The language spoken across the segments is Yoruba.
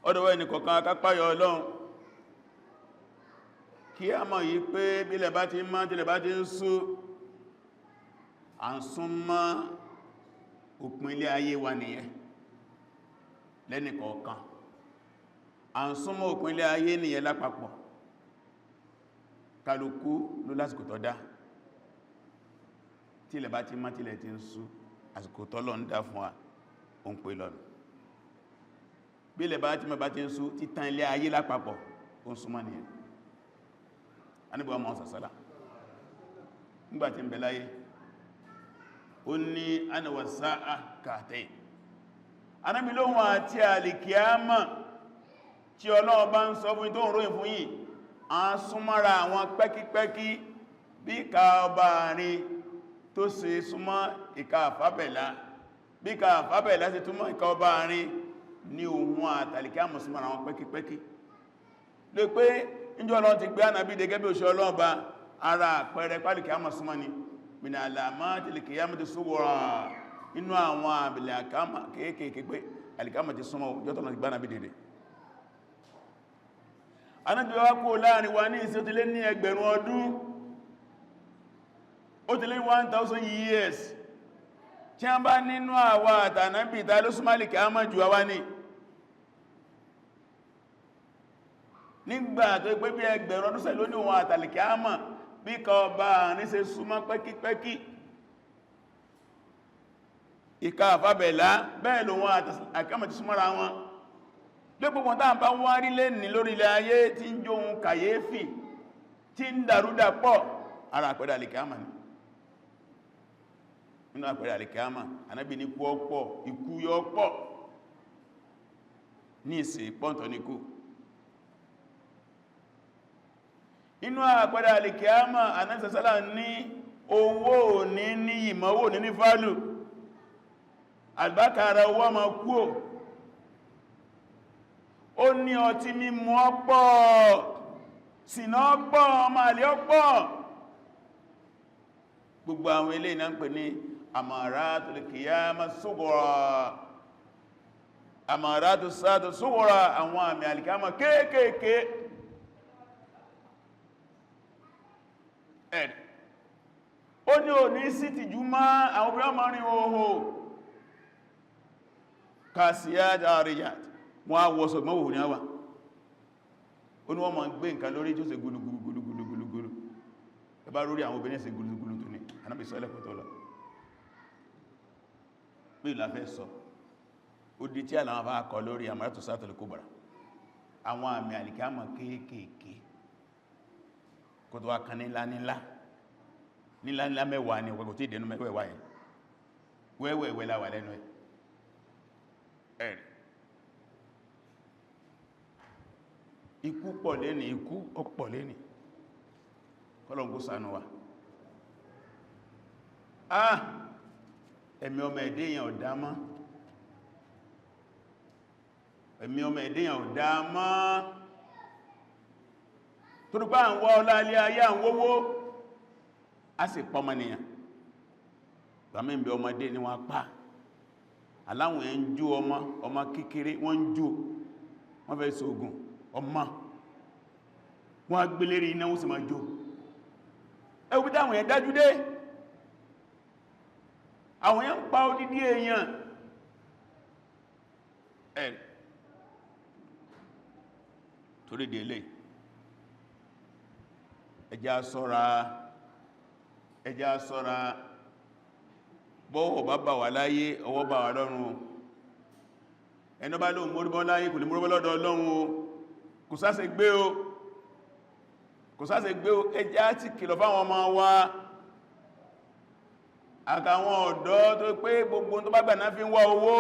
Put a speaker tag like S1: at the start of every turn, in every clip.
S1: ọdọ̀wọ́ ẹni kọ̀kan akápáyọ Ọlọ́run kí a mọ̀ yí pé bílẹ̀ bá ti mọ́ tílẹ̀ bá ti ń sú à ń súnmọ́ òpin ilé ayé wa nìyẹn lẹ́nì kọ̀ọ̀kan à ń súnmọ́ òpin ilé ayé nìyẹn lápapọ̀ kálukú ló lásìkò tó dá tílẹ̀ bá ti mọ́ tílẹ̀ ti ń sú àsìkò tọ́lọ̀ ń dá fún wa ó ń pè lọ́nà bílẹ̀ bá ti mọ́ bá ti ń sú títàn ilé ayé lápapọ̀ ó ń súnmọ́ nìyẹn Ànábì wa Muhammad sàsálà nígbàtí ń bẹ láyé ó ní ana wa sa'a kàtẹ́ Ànábì lóhun àti àlìkíyàmà tí Ọlọ́run bá ń sọ fún tó ń ròyìn fún yìí a ń súnmọ́ra àwọn pẹ́kípẹ́kí bí ká ọba àrin tó ṣe súnmọ́ ìka àfábẹ̀lá bí ká àfábẹ̀lá ṣe túnmọ́ ìka ọba àrin ní ohun àtàlìkíyàmà súnmọ́ra àwọn pẹ́kípẹ́kí lè pé ìjọ Ọlọ́run ti gbé Ànábì gẹ́gẹ́ bí òṣìṣẹ́ Ọlọ́run bá ara àpẹẹrẹ pálìkíyàmà súnmọ́ ni min alamati al-qiyamati sughra inú àwọn àbìlẹ̀ àkámà kéèkéèké pé alìkámà ti súnmọ́ jọ́tọ̀nà ti gbá Ànábì dìde Ànábì wá kó láàrin wa ní ìsẹ́ ó ti lé ní ẹgbẹ̀rún ọdún ó ti lé 1000 years tí a bá nínú àwa àtànábì ìta ló súnmọ́ alìkámà jù àwa ní nígbà tó pé bí ẹgbẹ̀rún ọdún sẹ̀ lóní wọn àtàlìkámà bí ká ọba ní ṣe súnmọ́ pẹ́kípẹ́kí ìka àfábẹ̀lá bẹ́ẹ̀ ló wọn àkàmà ti súnmọ́ra wọn lẹ́gbogbo tàà bá wá rí lè ní lórí ilẹ̀ ayé tí ń jó ohun kàyéfì tí ń dàrúdàpọ̀ ara àpẹẹrẹ àlìkíyàmà ni nínú àpẹẹrẹ àlìkíyàmà Ànábì ní kú ọ̀pọ̀ ikú yọ pọ̀ ní ìsìn pọ́ntọ̀ ní kú inú àpẹẹrẹ àlìkíyàmà Ànábì sàsálà ní owó ní ní ìmọ̀wó ní fálù àlbákàrà owó ọmọ kúò ó ní ọtí mímu ọ̀pọ̀ sínà ọ̀pọ̀ ọmọ àlè ọ̀pọ̀ gbogbo àwọn ilé ìná ń pè ní amaratul qiyamah sughra amaratus saatu sughra àwọn àmì àlìkíyàmà kéèkéèké ẹ̀rì ó ní ò ní sí tìjú má àwọn obìnrin ọmọ rin oho kasiyat ariyat wọ́n á wọ́sọ̀ mọ́wò ní àwà ó ní wọ́n ma ń gbé nǹkan lórí tí ó ṣe gúlùgúlùgúlùgúlù ẹbá lórí àwọn obìnrin ṣe gúlùgúlù tó ní Ànábì sọ ẹlẹ́kùn tó lọ pé ìlàfẹ́ sọ ó di tí àlàmà bá kọ lórí Amaratu Saatul Kubra àwọn àmì àlìkíyàmà kéèkéèké kò tó wá kan nílá mẹ́wàá ni wọ́n kò tí ìdẹnu mẹ́wàá yẹn wẹ́wẹ́wẹ́ láwà lẹ́nu ẹ̀rì ikú pọ̀ lẹ́ni ikú ọ̀pọ̀ lẹ́ni kọlọ̀nkú ṣàánú wa ẹ̀mí ọmọ ẹ̀dẹ́yàn ọ̀dá mọ́ ẹ̀mí ọmọ ẹ̀dẹ́yàn ọ̀dá mọ́ torípá àwọn ọlá alẹ́ ayé àwọn owó a sì pọ́mọnìyàn gbàmí ìbí ọmọdé ni wọ́n pa aláwọn ẹ̀ ń jú ọmọ kékeré wọ́n ń jú wọ́n fẹ́ sóògùn ọmọ wọ́n á gbé lérí iná wọ́n sì máa jó ẹwú dáwọn ẹ̀ dájú dé àwọn ẹ̀ ń pa odidi èèyàn ẹ̀ torí délé ẹjá ṣọ́ra bọ́wọ̀ bá bà wà láyé ọwọ́ bà wà lọ́run ẹni bá lóhun móríbọ́ láyé kò lè móríbọ́ lọ́dọ̀ Ọlọ́run o kò sáṣe gbé o ẹjá ti kìlọ̀ fáwọn ọmọ wa àtàwọn ọ̀dọ́ tó pé gbogbo tó bá gbà náà fi ń wá owó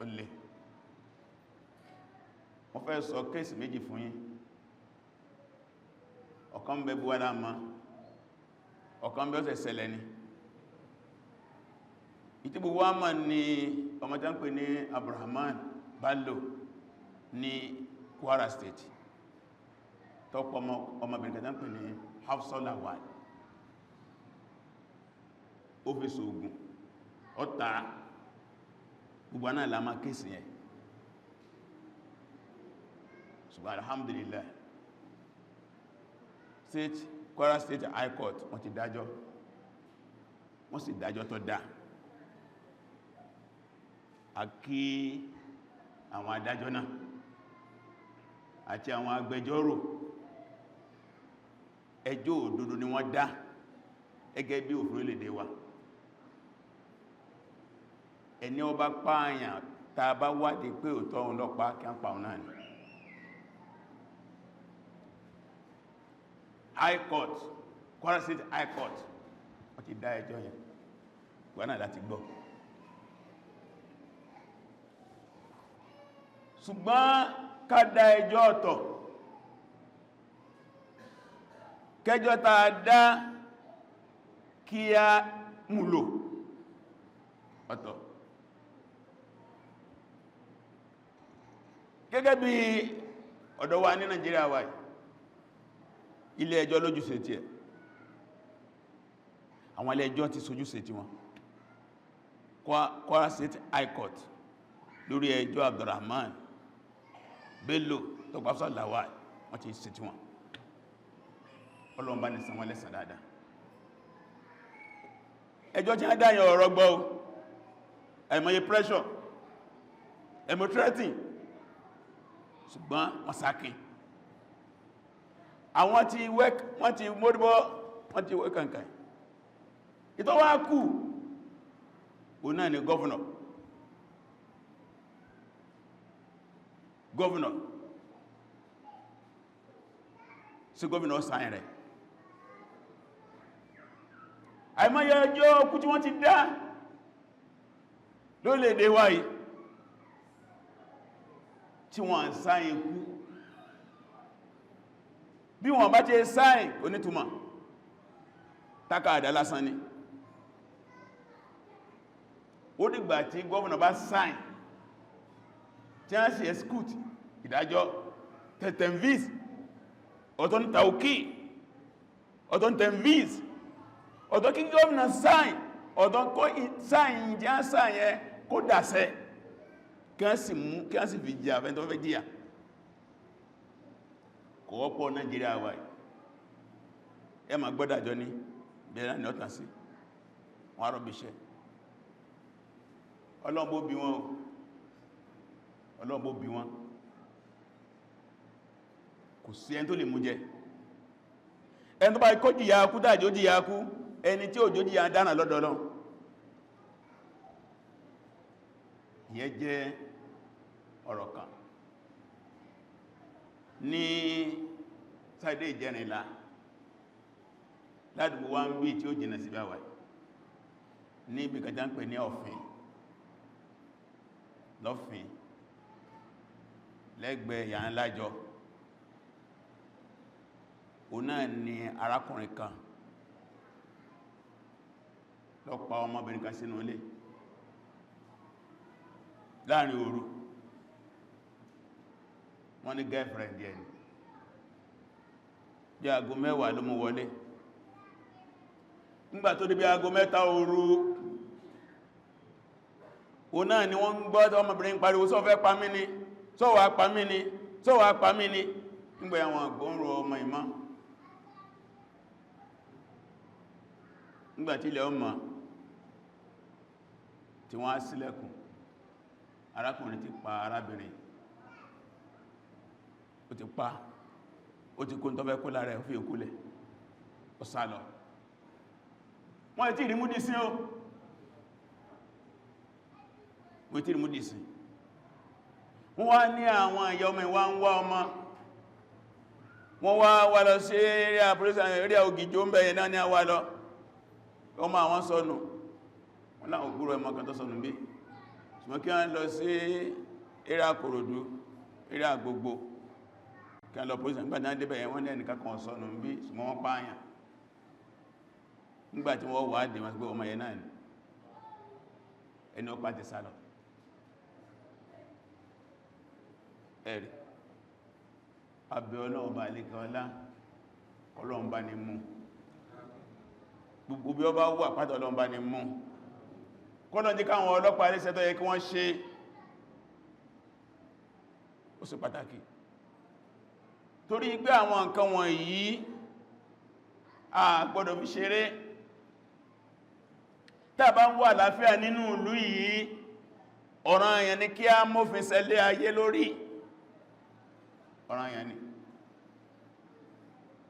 S1: olè wọ́n fẹ́ sọ kéèsì méjì fún yín ọ̀kan bẹ buwádá ma ọ̀kan bẹ ọ̀sẹ̀ ṣẹlẹ̀ ni ìtí gbogbo wa mọ̀ ní ọmọ tán pè ní Abdulrahman Bello ní Kwara State tọ́pọ̀ ọmọbìnrin tán pè ní Hafsa Lawal ó fi ṣoògùn ọ̀tá gbogbo náà lámá kéèsì yẹn ṣùgbọ́n alhamdulillah Kwara State High Court wọ́n ti dájọ́, wọ́n sì dájọ́ tó dá. A kí àwọn adájọ́ náà àti àwọn agbẹjọ́rò, ẹjọ́ òdodo ni wọ́n dá gẹ́gẹ́ bí òfin orílẹ̀-èdè wa. Ẹni ó bá pààyàn tá bá wádìí pé òótọ́ òun ló pa kí á pa òun náà ni. High Court, Kwara State High Court wọ́n ti dá ẹjọ́ yẹn wọ́n náà láti gbọ́. Ṣùgbọ́n ká dá ẹjọ́ ọ̀tọ̀, kẹjọ́ tá dá kí a múlò ọ̀tọ̀. Gẹ́gẹ́ bí ọ̀dọ̀ wa ní Nàìjíríà wa, ilé ẹjọ́ lójúṣe tí ẹ̀, àwọn ilé ẹjọ́ ti sojúṣe tí wọn. Kwara State High Court lórí ẹjọ́ Abdurrahman Bello tó gbáfà Lawal wọ́n ti ṣe tí wọn. Ọlọ́run bá ní san wọ́n lẹ́san dáadáa. Ẹjọ́ tí a dáyàn ọ̀rọ̀ gbọ́ ẹ̀mọ̀ye pressure, ẹ̀mọ̀ threatening, ṣùgbọ́n wọ́n sákin. Àwọn tí wọ́n ti mọ́dúbọ́, wọ́n ti wẹ́ kankan. Ìtọ́ wá kú òun náà ni gọ́vùnọ̀ sí gọ́vùnọ̀ sáyìn rẹ̀. Àìmọye ẹjọ́ ọkú tí wọ́n ti dá lórílẹ̀-èdè wa yìí tí wọ́n sáyìn kú. Bí wọ́n bá ti sáyìn onítùmọ̀ tákàdá lásán ni. Ó dìgbà tí gọ́vùnọ̀ bá sáyìn tí a sì execute ìdájọ́ tẹ̀tẹ̀mvis ọ̀tọ̀ ní tàókì ọ̀tọ̀ ní tẹ̀mvis ọ̀tọ̀ kí gọ́vùnọ̀ sáyìn ọ̀tọ̀ kó sáyìn jẹ́ sáyẹ kó dàṣẹ́ kí a sì fi jíà fẹ́ tó fẹ́ jíà. Kò wọ́pọ̀ Nàìjíríà wà ẹ ma gbọ́dàjọ́ ní bẹ̀rẹ̀ ní ọ̀tàn sí wọ́n arọ́bíṣẹ́. Ọlọ́run bó bí wọn kò sí ẹni tó lè mú jẹ. Ẹni tó bá kó jìyà kú dájò jìyà kú, ẹni tí òjò jìyà dáná lọ́dọ̀ Ọlọ́run. Ìyẹn jẹ́ ọ̀rọ̀ kan. Ní sáìdé Ìjẹrìnlá ládùúgbò wa ń bí tí ó jìnà sí báwà ní ibi kàjá ń pè ní lọ́fìn lẹ́gbẹ̀ẹ́ ìyá ńlájọ́. O náà ni arákùnrin kan ló pa ọmọbìnrin kan sínú ilé láàrin òru. Wọ́n ní girlfriend yẹn ni. Bí aago 10 ló mú wọlé. Nígbà tó dé bí aago 3 òru, o náà ni wọ́n ń gbọ́ ọmọbìnrin pariwo só fẹ́ pa mí ni, só wá pa mí ni, só wá pa mí ni. Nígbà àwọn àgbóǹrò ọmọ ìmọ̀. Nígbà tí ilẹ̀ ọmọ tí wọ́n á ṣílẹ̀kùn, arákùnrin ti pa arábìnrin. Ó ti pa, ó ti kó ń tọ́fẹ́ kó lára ẹ̀ fi òkúlẹ̀, ó sá lọ. Wọ́n ti rí múdí sí ó, wọ́n ti rí múdí sí. Wọ́n wá ní àwọn ìyá ọmọ ìwá ń wá ọmọ, wọ́n wá lọ sí eré Ògìjò ń bẹ̀yẹ̀ náà ní àwá lọ. Ọmọ àwọn sọnù, wọ́n láwọn ògbúrò ẹmọ kan tó sọnù bí. Ṣùgbọ́n kí wọ́n lọ sí eré Àkòròdú, eré Àgbogbo, kí a lọ pòlísì nígbàtí wọ́n débẹ̀ wọ́n ní ẹnìkan kan sọnù bí, ṣùgbọ́n wọ́n pààyàn. Nígbàtí wọ́n wà dé wọ́n sí pé ọmọ yẹn náà ni ẹni ó pàtẹ sálọ. Ẹ̀rì abẹ́ Ọlọ́run bá lè kọ́lá, Ọlọ́run bá ní mú. Gbogbo bí ó bá wà pátá Ọlọ́run bá ní mú. Kọ́nà jí káwọn ọlọ́pàá lè ṣẹ́tọ́ yẹ kí wọ́n ṣe, ó sì pàtàkì. torí pé àwọn nǹkan wọ̀nyí a gbọ́dọ̀ fi ṣeré. Tá bá ń wà àlàáfíà nínú ìlú yìí, ọ̀ranyàn ni kí a mófin ṣẹlẹ̀ ayé lórí, ọ̀ranyàn ni.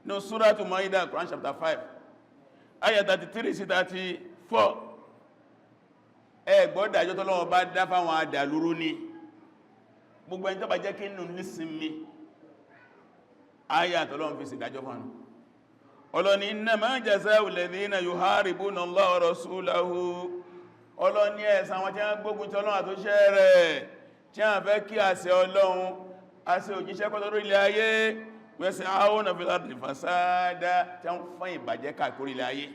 S1: No Suratu Maida, Quran chapter 5, ayah 33 sí 34. Gbọ́ ìdájọ́ t'Ọlọ́run bá dá fáwọn adàlúrú ni. Gbogbo ẹni tó bá jẹ́ kí nínú nísinmi, ayah t'Ọlọ́run fi sí ìdájọ́ fún un. Ọlọ́ni innama jaza'u alladhina yuharibuna Allaha wa rasulahu. Ọlọ́ni ẹ̀san wọn tí wọ́n gbógun ti Ọlọ́run àtòjíṣẹ́ rẹ̀, tí wọ́n fẹ́ kí àṣẹ Ọlọ́run, àṣẹ òjíṣẹ́ kó lórí ilẹ̀ ayé, yas'awna fil ardi fasada, tí wọ́n fọ́n ìbàjẹ́ káàkiri ilẹ̀ ayé.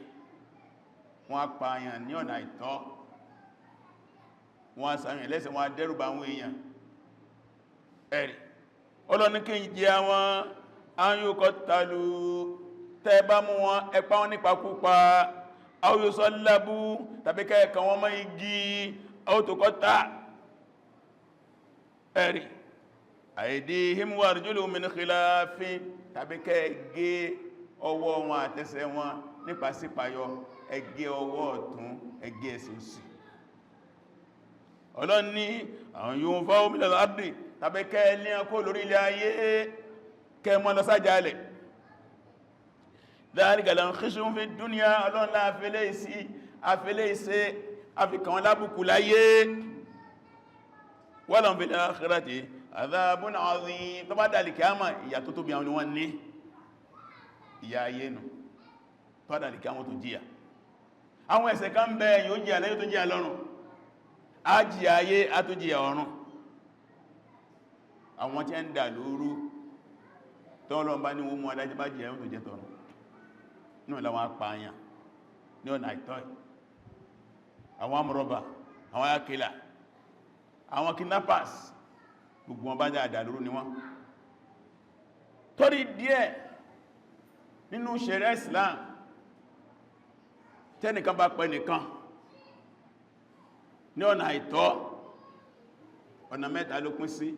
S1: Wọ́n apààyàn ní ọ̀nà àìtọ́, wọ́n sàmì lẹ́sẹ̀, wọ́n dẹ́rùbà àwọn èèyàn. Ẹ̀rì Ọlọ́ni kí ń jẹ àwọn ayuqtalu, tẹ́bá mú wọn ẹpa wọn nípakúpa, aw yusallabu, tàbí kẹ́ẹ̀kan wọn mọ́ igi, aw tuqatta. Ẹ̀rì aydihim wa arjuluhum min khilafin, tàbí kẹ́ẹ̀gé ọwọ́ wọn àtẹsẹ̀ wọn nípa sípayọ, ẹgẹ́ ọwọ́ ọ̀tún, ẹgẹ́ ẹsẹ̀ òsì. Ọlọ́ni àwọn yóò fáwọn minal ardi, tàbí kẹ́ẹ̀ ní ọkọ̀ lórí ilẹ̀ ayé, kẹ́ẹ̀ mọ́ lọ sájálẹ̀. Dhalika lahum khizyun fi dunya, Ọlọ́run la afẹ́lẹ́ ìsẹ́ àfikàn lábùkù láyé. Wa lahum fil akhirati adhabun adhim, tó bá dàlì kíámà ìyà tó tóbi àwọn ni wọ́n ní, ìyà ayé nù, tó bá dàlì kíámà tó jíyà. Àwọn ẹ̀ṣẹ̀ kan bẹ yóò jíyà láyé tó jíyà lọ́run, á jíyà ayé á tó jíyà ọ̀run. Àwọn tí ń dà lóru tọ́lọ́run bá ní wọ́n mú adájọ́ bá jíyà yóò tó jẹ́ tọ̀run, náà láwọn apààyàn ní ọ̀nà àìtọ́, àwọn amúrọ́bà, àwọn akílà, àwọn kidnappers, gbogbo wọn bá jẹ́ àdàlúrú ni wọ́n. Torí díẹ̀ nínú ṣẹ̀ríà Islam, tẹ́nìkan bá pẹ́ nìkan ní ọ̀nà àìtọ́, ọ̀nà mẹ́ta ló pín sí.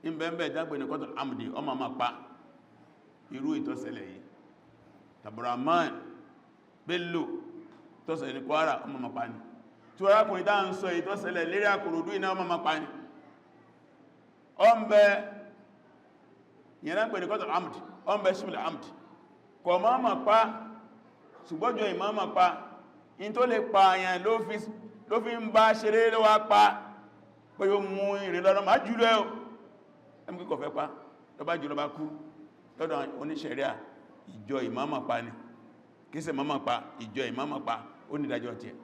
S1: ìbẹ̀m̀bẹ̀ dágbé ní kọ́tọ̀ amdi ọmọ ma pa irú ìtọ́sẹ̀lẹ̀ yìí. Abdurrahman Bello tọ́sẹ̀lẹ̀ ní Kwara ọmọ ma pa ní tí wọ́n rákùnrin dáa ń sọ ìtọ́sẹ̀lẹ̀ lérí Àkòròdú iná ọmọ ma pa ní ọmọbẹ̀ yẹn pè ní kọ́tọ̀ amdi ọmọbẹ̀ shimil amdi kọ̀ mọ́ ma pa ṣùgbọ́jọ ìmọ́ ma pa in tó lè pa àyàn ló fi ń bá ṣeré lọ́wọ́ pa pé yóò mú ìrìn lọ́nà má jùlọ ẹ̀ ẹmù kíkọ̀ fẹ́ pa lọ́bá jùlọ bá kú lọ́dọ̀ oníṣẹ̀ríà ìjọ ìmáàmà pa ni kìí ṣe máàmà pa ìjọ ìmáàmà pa ó ní ìdájọ́ tí ẹ̀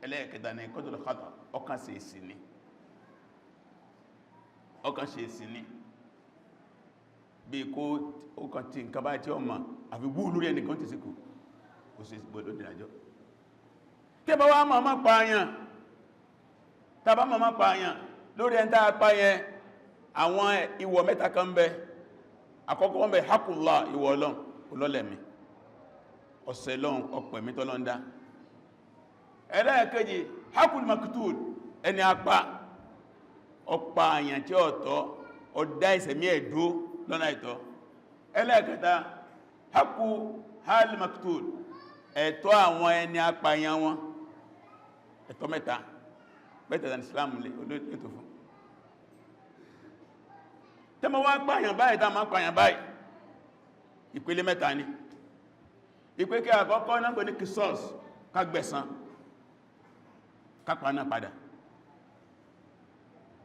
S1: ẹlẹ́ẹ̀kẹta ní kọ́tùl khata ọkàn ṣe èsì ní bí kó ọkàn tí nǹkan bá tí ọmọ àfi wú lórí ẹnìkan ti síkù ó sì gbọ́dọ̀ ìdájọ́ tí bá wá máàmà pààyàn tàbá máàmà pààyàn lórí ẹntà apáyẹn àwọn ìwọ̀ mẹ́ta kan bẹ àkọ́kọ́ wọ́n bẹ haqqullah ìwọ̀ Ọlọ́run olólẹ̀mí ọ̀sẹ̀ lọ́run ọpẹ̀mí tọ́lọ́ndá ẹlẹ́ẹ̀kejì haqqul maqtul ẹni apá ọpa àyàn tí ọ̀tọ̀ ọdá ìsẹ̀mí ẹ̀dó lọ́nà ìtọ́ ẹlẹ́ẹ̀kẹta haqqu hal maqtul ẹ̀tọ́ àwọn ẹni apàyàn wọn ẹ̀tọ́ mẹ́ta better than Islam létò fún tẹ́mọ̀ wá pààyàn báyìí tá máa pààyàn báyìí ìpele mẹ́ta ni ìpele àkọ́kọ́ náà pè ní kisos ká gbẹ̀san ká pa náà padà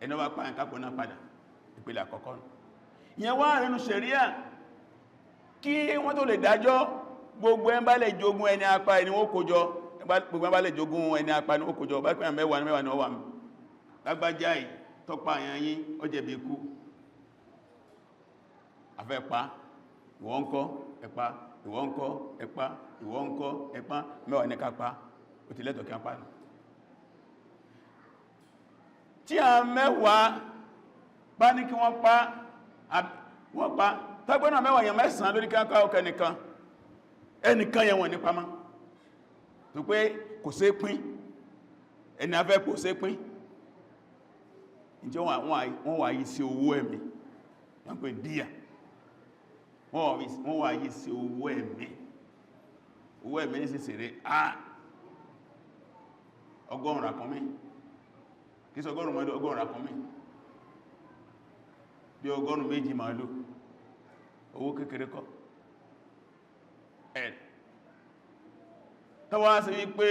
S1: ẹni wá pààyàn ká pa náà padà ìpele àkọ́kọ́ ìyẹn wá nínú ṣẹ̀ríà kí wọ́n tó lè dájọ́ gbogbo ẹn bá lè jogún ẹni apá ẹni ó kójọ gbogbo ẹn bá lè jogún ẹni apá ẹni ó kójọ bá pẹ̀yàn mẹ́wàá ní ọwà mi lágbàjá ì tọ́pa àyàn yí ó jẹ̀bi ikú afẹ́pa ìwọ ńkọ́ ẹ̀pá ìwọ ńkọ́ ẹ̀pá ìwọ ńkọ́ ẹ̀pá mẹ́wàá ní kápá ó ti lẹ́tọ̀ọ́ kí a pa ní tí a mẹ́wàá bá ní kí wọ́n pa tágbẹ́nà mẹ́wàá yẹn mẹ́sàn lórí káàkà ọkẹ́ ẹnìkan yẹn wọ̀n ní pamá tó pé kò ṣe pín ẹni afẹ́ kò ṣe pín ìjọ wọ́n wà yí sí owó ẹ̀mí wọ́n pè díyà wọ́n wà yí sí owó ẹ̀mí ní sísèrè ọgọ́rùn ràkúnmí kí sọ ọgọ́rùn mọ́lú ọgọ́rùn ràkúnmí bí ọgọ́rùn méjì màálù owó kékeré kọ́ tọ́wọ́ sí wípé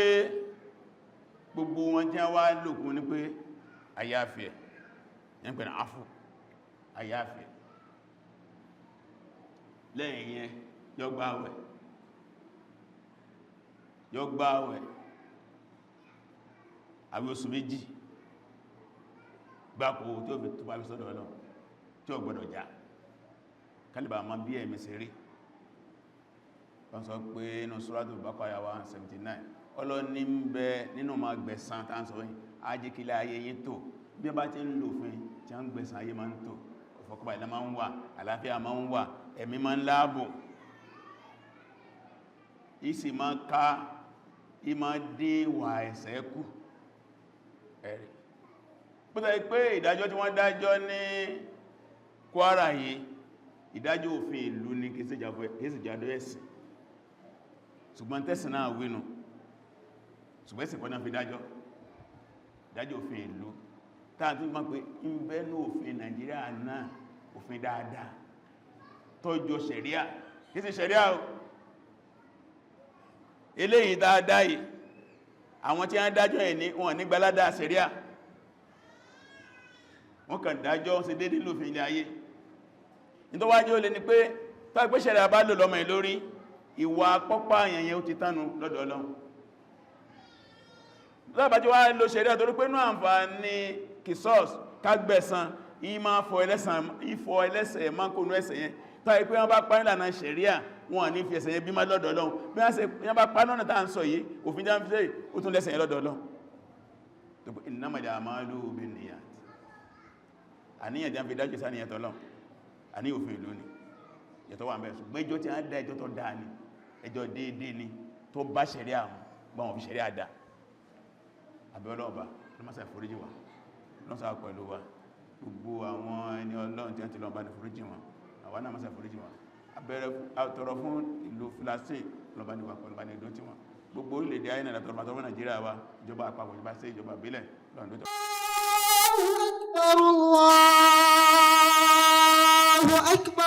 S1: gbogbo wọn jẹ́ wá lòkun ní pé àyàfẹ́ yẹn pẹ̀lú àfù àyàfẹ́ lẹ́yìn yẹn yọ gbààwẹ̀ àwẹ̀ oṣù méjì gbáko tí ó fi tó bá fi sọ́dọ̀ Ọlọ́run tí ó gbọ́dọ̀ já kálìbà ma bí ẹ̀mí sí rí wọ́n sọ pé inú Suratul Baqara 179 Ọlọ́run ní ń bẹ nínú ma gbẹ̀san tá ń sọ yìí ajíkílẹ̀ ayé yìí tó bí a bá ti ń lò fún tí a ń gbẹ̀san ayé ma ń tó ọ̀fọ̀kọ́bà ilẹ̀ ma ń wà àlàáfíà ma ń wà ẹ̀mí ma ń láàbò ìsì ma ká ìmá dé wà ẹ̀ṣẹ̀ kù ẹ̀rì pẹ́ta pé ìdájọ́ tí wọ́n dájọ́ ní Kwara yìí ìdájọ́ òfin ìlú ní kìsìjádọ́ ẹ̀sìn ṣùgbọ́n tẹ́sìn náà wínú ṣùgbọ́n ẹ̀sìn kọ́nà fi dájọ́ òfin ìlú tààtí mọ́ pé ń bẹ́nu òfin Nàìjíríà náà òfin dáadáa tọ́jọ ṣẹ̀ríà kìsì ṣẹ̀ríà o eléyìí dáadáa yìí àwọn tí a ń dájọ́ ẹ̀ ní wọn ní gbaládá ṣẹ̀ríà wọ́n kàn dájọ́ sí dédé lófin ilé ayé nítorí wájú ó lè ní pé tàbí ṣẹ̀ríà bá lò lọ́mọ ìlórí ìwà pọ́pá àyẹ̀yẹ ó ti tánu lọ́dọ̀ Ọlọ́run lọ́bàájú wá lò ṣẹ̀ríà torí pé ní àǹfààní kìsọ́s kágbẹ̀san ìfọ ẹlẹ́sẹ̀ mánkónú ẹ̀sẹ̀ yẹn tàbí pé wọ́n bá pa nílànà ṣẹ̀ríà wọn ní fi ẹ̀sẹ̀ yẹn bí má lọ́dọ̀ Ọlọ́run bí wọ́n bá pa lọ́nà tàà ń sọ yìí òfin já ń fi ó tún lẹ́sẹ̀ yẹn lọ́dọ̀ Ọlọ́run tó pé innamal a'malu binniyat àníyàn tí a fi dájú sáníyàn tọ́lọ́run àní òfin ìlú ni yẹ̀tọ́ wà mẹ́sùn gbẹ́jọ́ tí a dá ẹjọ́ tó dáa ni ẹjọ́ déédé ni tó bá ṣẹ̀ríà mú bá wọn fi ṣẹ̀ríà dá abẹ́ọlọ́ọ̀bá lọ́mọ́sà ìforíjì wa lọ́sà pẹ̀lú wa gbogbo àwọn ẹni Ọlọ́run tí a ti lọ bá ní foríjì wọn àwọn náà mọ́sà ìforíjì wọn abẹ́rẹ́ àtọrọ fún ìlú Filastin lọ́bá ní wa pẹ̀lú bá ní ìdó tí wọn gbogbo orílẹ̀-èdè ayé náà tọrọ bàtọrọ Nàìjíríà wa ìjọba àpapọ̀ ìjọba sí ìjọba ìbílẹ̀ lọ́nà tó
S2: Allahu Akbar